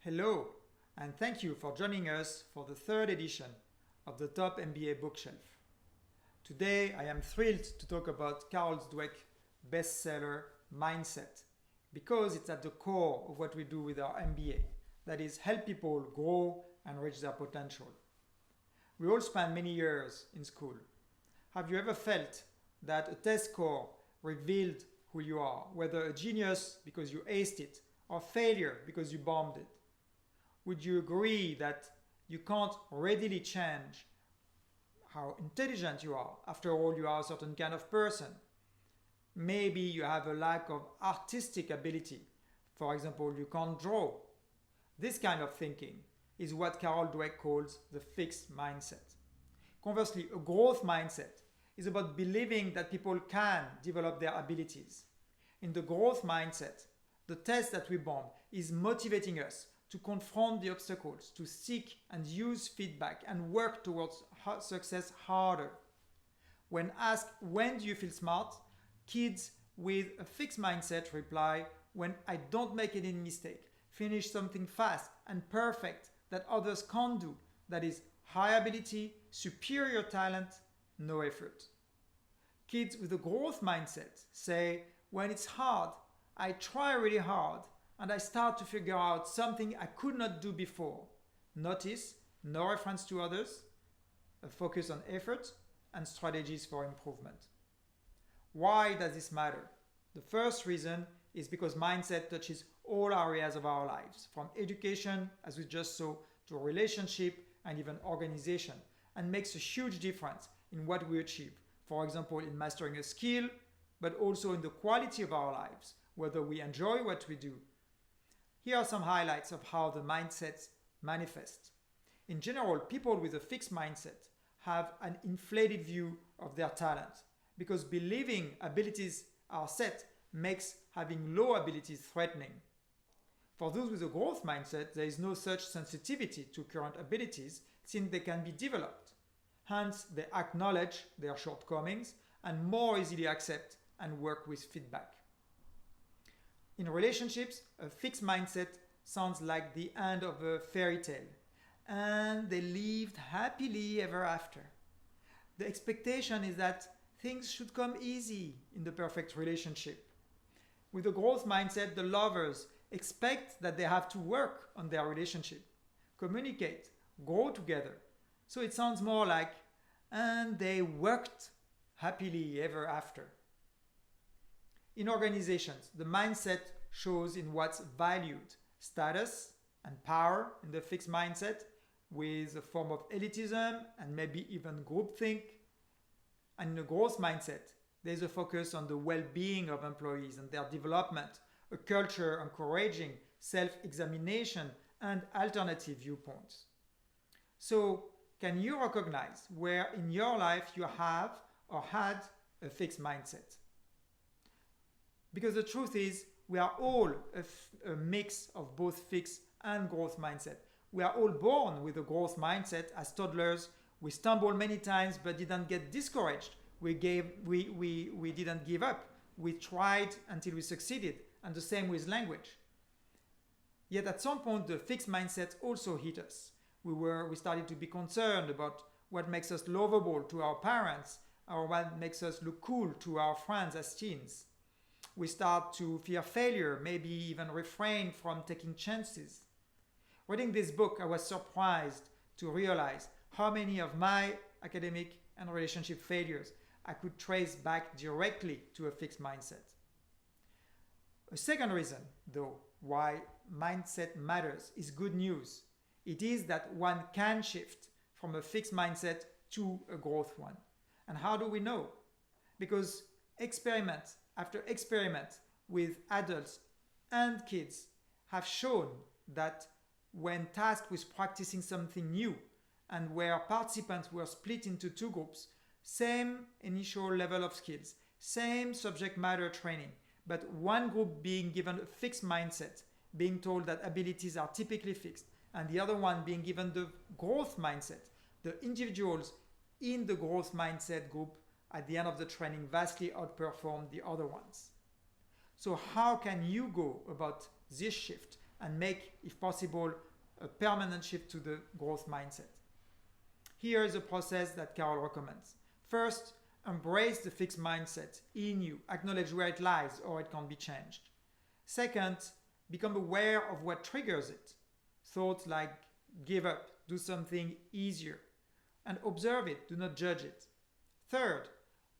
Hello, and thank you for joining us for the third edition of the Top MBA Bookshelf. Today, I am thrilled to talk about Carol Dweck bestseller Mindset, because it's at the core of what we do with our MBA, that is, help people grow and reach their potential. We all spend many years in school. Have you ever felt that a test score revealed who you are, whether a genius because you aced it, or failure because you bombed it? Would you agree that you can't readily change how intelligent you are? After all, you are a certain kind of person. Maybe you have a lack of artistic ability. For example, you can't draw. This kind of thinking is what Carol Dweck calls the fixed mindset. Conversely, a growth mindset is about believing that people can develop their abilities. In the growth mindset, the test that we bomb is motivating us to confront the obstacles, to seek and use feedback and work towards success harder. When asked, when do you feel smart? Kids with a fixed mindset reply, when I don't make any mistake, finish something fast and perfect that others can't do. That is high ability, superior talent, no effort. Kids with a growth mindset say, when it's hard, I try really hard and I start to figure out something I could not do before. Notice, no reference to others, a focus on effort and strategies for improvement. Why does this matter? The first reason is because mindset touches all areas of our lives, from education, as we just saw, to relationship and even organization, and makes a huge difference in what we achieve. For example, in mastering a skill, but also in the quality of our lives, whether we enjoy what we do. Here are some highlights of how the mindsets manifest. In general, people with a fixed mindset have an inflated view of their talent, because believing abilities are set makes having low abilities threatening. For those with a growth mindset, there is no such sensitivity to current abilities since they can be developed. Hence, they acknowledge their shortcomings and more easily accept and work with feedback. In relationships, a fixed mindset sounds like the end of a fairy tale, and they lived happily ever after. The expectation is that things should come easy in the perfect relationship. With a growth mindset, the lovers expect that they have to work on their relationship, communicate, grow together. So it sounds more like, and they worked happily ever after. In organizations, the mindset shows in what's valued: status and power in the fixed mindset, with a form of elitism and maybe even groupthink. And in a growth mindset, there's a focus on the well-being of employees and their development, a culture encouraging self-examination and alternative viewpoints. So, can you recognize where in your life you have or had a fixed mindset? Because the truth is, we are all a mix of both fixed and growth mindset. We are all born with a growth mindset. As toddlers, we stumbled many times but didn't get discouraged. We didn't give up. We tried until we succeeded, and the same with language. Yet at some point, the fixed mindset also hit us. We started to be concerned about what makes us lovable to our parents, or what makes us look cool to our friends as teens. We start to fear failure, maybe even refrain from taking chances. Reading this book, I was surprised to realize how many of my academic and relationship failures I could trace back directly to a fixed mindset. A second reason, though, why mindset matters is good news. It is that one can shift from a fixed mindset to a growth one. And how do we know? Because experiment after experiment with adults and kids have shown that when tasked with practicing something new and where participants were split into two groups, same initial level of skills, same subject matter training, but one group being given a fixed mindset, being told that abilities are typically fixed, and the other one being given the growth mindset, the individuals in the growth mindset group at the end of the training vastly outperformed the other ones. So how can you go about this shift and make, if possible, a permanent shift to the growth mindset. Here is a process that Carol recommends. First, embrace the fixed mindset in you, acknowledge where it lies or it can be changed. Second, become aware of what triggers it. Thoughts like give up, do something easier, and observe it, do not judge it. Third,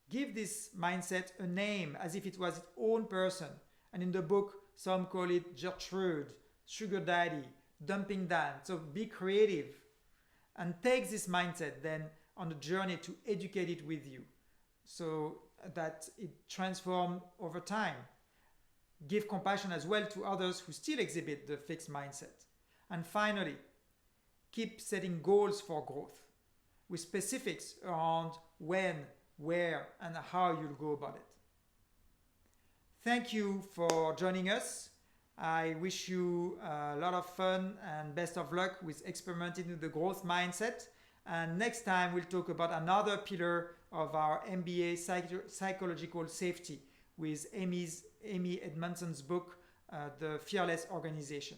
give this mindset a name as if it was its own person. And in the book, some call it Gertrude, sugar daddy, dumping Dan. So be creative and take this mindset then on a journey to educate it with you so that it transforms over time. Give compassion as well to others who still exhibit the fixed mindset. And finally, keep setting goals for growth with specifics around when, where, and how you'll go about it. Thank you for joining us. I wish you a lot of fun and best of luck with experimenting with the growth mindset. And next time we'll talk about another pillar of our MBA psychological safety with Amy Edmondson's book, The Fearless Organization.